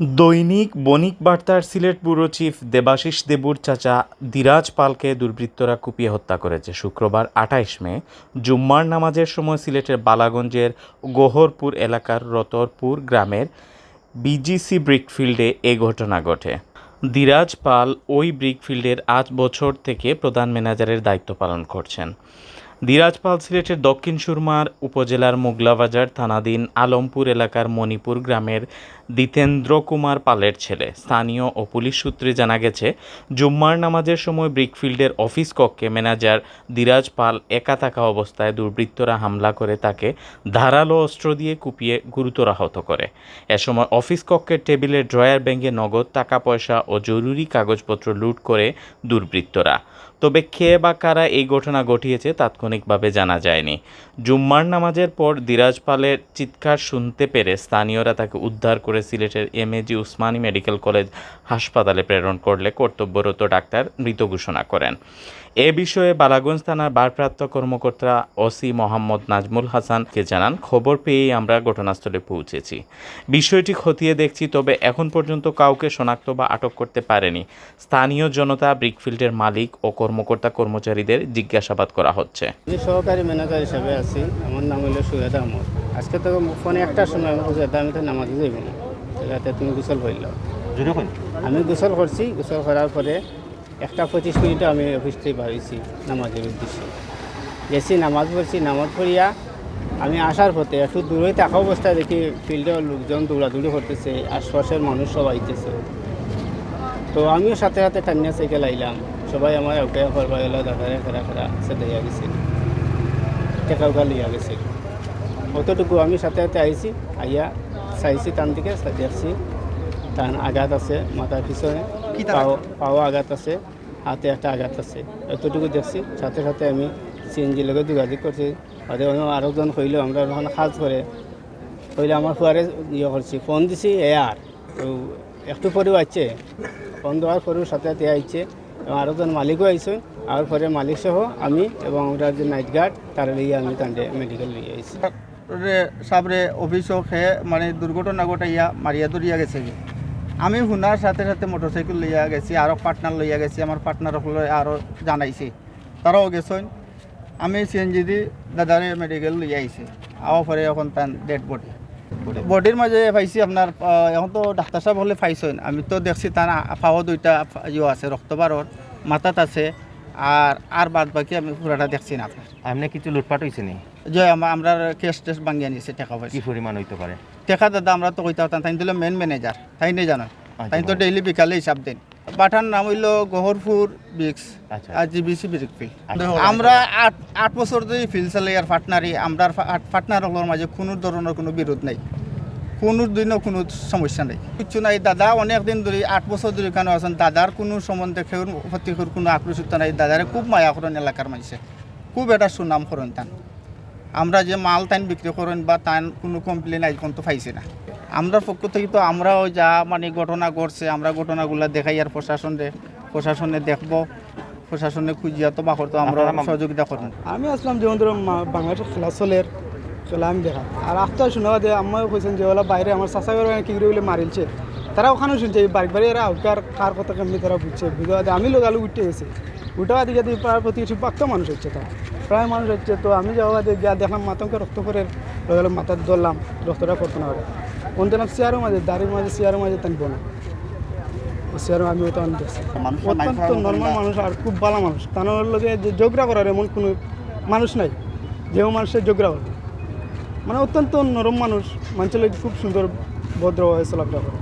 দৈনিক বণিক বার্তার Sylhet bureau chief Debashis দেবুর চাচা ধীরাজ পালকে দুর্বৃত্তরা কুপিয়ে হত্যা করেছে। শুক্রবার ২৮ মে জুম্মার নামাজের সময় সিলেটের বালাগঞ্জের গহরপুর এলাকার রতনপুর গ্রামের বিজিসি ব্রিকফিল্ডে এ ঘটনা ঘটে। ধীরাজ পাল ওই ব্রিকফিল্ডের ৮ বছর থেকে প্রধান ম্যানেজারের দায়িত্ব পালন করছেন। ধীরাজ পাল সিলেটের দক্ষিণ সুরমার উপজেলার মোগলাবাজার থানাধীন আলমপুর এলাকার মণিপুর গ্রামের দ্বিতেন্দ্র কুমার পালের ছেলে। স্থানীয় ও পুলিশ সূত্রে জানা গেছে, জুম্মার নামাজের সময় ব্রিকফিল্ডের অফিস কক্ষে ম্যানেজার ধীরাজ পাল একা থাকা অবস্থায় দুর্বৃত্তরা হামলা করে তাকে ধারালো অস্ত্র দিয়ে কুপিয়ে গুরুতর আহত করে। এ সময় অফিস কক্ষের টেবিলের ড্রয়ার ভেঙে নগদ টাকা পয়সা ও জরুরি কাগজপত্র লুট করে দুর্বৃত্তরা। তবে কে বা কারা এই ঘটনা ঘটিয়েছে তাৎক্ষণিকভাবে জানা যায়নি। জুম্মার নামাজের পর ধীরাজ পালের চিৎকার শুনতে পেরে স্থানীয়রা তাকে উদ্ধার করে সিলেটের এমএজি উসমানী মেডিকেল কলেজ হাসপাতালে প্রেরণ করলে কর্তব্যরত ডাক্তার মৃত ঘোষণা করেন। এ বিষয়ে বালাগঞ্জ থানার ভারপ্রাপ্ত কর্মকর্তা ওসি মোহাম্মদ নাজমুল হাসানকে জানান, খবর পেয়েই আমরা ঘটনাস্থলে পৌঁছেছি। বিষয়টি খতিয়ে দেখছি, তবে এখন পর্যন্ত কাউকে শনাক্ত বা আটক করতে পারেনি। স্থানীয় জনতা ব্রিকফিল্ডের মালিক ও কর্মকর্তা কর্মচারীদের জিজ্ঞাসাবাদ করা হচ্ছে। সহকারী ম্যানেজার হিসাবে আছি। আমার নাম হলো সৈয়দ আহমদ। আজকে তো ফোনে একটার সময় আমি তো নামাজে যাইব না, যাতে তুমি গোসল করল। আমি গোসল করছি। গোসল করার পরে 1:25 আমি অফিস থেকে বাড়িছি নামাজের উদ্দেশ্যে গেছি। নামাজ পড়ছি। নামাজ পড়িয়া আমি আসার পথে একটু দূরে থাকা অবস্থায় দেখি ফিল্ডের লোকজন দৌড়াদৌড়ি করতেছে, আশপাশের মানুষ সব আইতেছে। তো আমিও সাথে সাথে টান্না সাইকেল আইলাম। সবাই আমার ওকে করবা এলো, দাদারে খেরা খেরা সে দিয়া গেছে, টেকা উকা লইয়া গেছে। অতটুকু আমি সাথে সাথে আইছি। আইয়া চাইছি টান দিকে, দেখছি টান আঘাত আছে মাথার পিছনে, পাও আঘাত আছে, হাতে একটা আঘাত আছে। এতটুকু দেখছি। সাথে সাথে আমি সিএনজির লগে যোগাযোগ করছি। আরেকজন হইল আমরা যখন কাজ করে হইলে আমার ফুয়ারে ইয়ে করছি, ফোন দিছি আর তো একটু পরেও আসছে। ফোন দেওয়ার পরেও সাথে সাথে আইছে এবং আরেকজন মালিকও আইছে। আর পরে মালিক সহ আমি এবং আমরা যে নাইট গার্ড তারা লিয়ে আমি তান্ডে মেডিকেল লিয়ে আইছি। সাবরে অফিসও খেয়ে মানে দুর্ঘটনা ঘটাইয়া মারিয়া দরিয়া গেছে। আমি শুনার সাথে সাথে মোটরসাইকেল লইয়া গেছি, আরও পার্টনার লইয়া গেছি। আমার পার্টনার আরও জানাইছি, তারাও গেছেন। আমি সিএনজি দি দাদারে মেডিকেল লইয়া আইছি। আওয়া পরে এখন তার ডেড বডির মাঝে পাইছি আপনার। এখন তো ডাক্তার সাহেব হলে পাইছেন। আমি তো দেখছি তার পাও 2টা ইয়ে আছে, রক্তবারর মাথাত আছে। আর বাদ বাকি আমি পুরাটা দেখছি না। আপনার এমনি কিছু লুটপাট হয়েছে নি? যে আমরা কেস টেস্ট ভাঙিয়ে নিয়েছি, টাকা পয়সা। কি পরিমাণ হইতে পারে টাকা? দাদা আমরা তো কইতে পারতাম, তাই দিল মেন ম্যানেজার, তাই নেই জানো। তাই তো ডেইলি বিকালে হিসাব দেন। পাঠান নাম হইল গহরপুর বিক্স আর জিবিসি ব্রিকফিল্ড। আমরা 8 বছর ধরে ফিল্ড চালাই আর পার্টনারি। আমরা পার্টনার হলোর মাঝে কোনো ধরনের কোনো বিরোধ নাই, কোনো দিনও কোনো সমস্যা নেই, কিচ্ছু নাই। দাদা অনেক দিন ধরে 8 বছর ধরে কেন আছেন। দাদার কোনো সম্বন্ধে কেউর ক্ষতি কোনো আক্রোশিত নাই। দাদারে খুব মায়া করেন এলাকার মানুষে, খুব একটা সুনাম করেন তান। আমরা যে মাল তাইন বিক্রি করেন বা তান কোনো কমপ্লেন আজ পর্যন্ত পাইছি না। আমরা পক্ষ থেকে তো আমরাও যা মানে ঘটনা ঘটছে আমরা ঘটনাগুলো দেখাই আর প্রশাসনে দেখব, প্রশাসনে খুঁজিয়া তো বাকর তো আমরা সহযোগিতা করেন। আমি আসলাম যেমন ধরো বাংলাদেশের খেলা চলে আমি দেখা আর আফটার শোনা যে আম্মাও কইছেন যে ওলা বাইরে আমার চাষা করে কি করে বলে মারিলছে। তারা ওখানেও শুনছে বাড়ি এরা কার কথা কেমনি তারা বুঝছে। বুঝতে আমি লোকালু উঠে গেছি। উঠা দিকে প্রায় প্রতি পাক্ত মানুষ হচ্ছে, তারা প্রায় মানুষ হচ্ছে। তো আমি যাওয়া গিয়া দেখলাম মাতঙ্কে রক্ত করে লোকালে মাথার ধরলাম, রক্তটা করতো না ওরা কোনদিন চেয়ারের মাঝে দাঁড়ির মাঝে চেয়ারের মাঝে টানবো না। চেয়ারও আমি ওটা দেখছি। অত্যন্ত নর্মাল মানুষ আর খুব ভালো মানুষ। তার লগে যে ঝগড়া করার এমন কোনো মানুষ নাই যে মানুষের ঝগড়া করবে। মানে অত্যন্ত নরম মানুষ, মানুষের খুব সুন্দর ভদ্র চলাফেরা করে।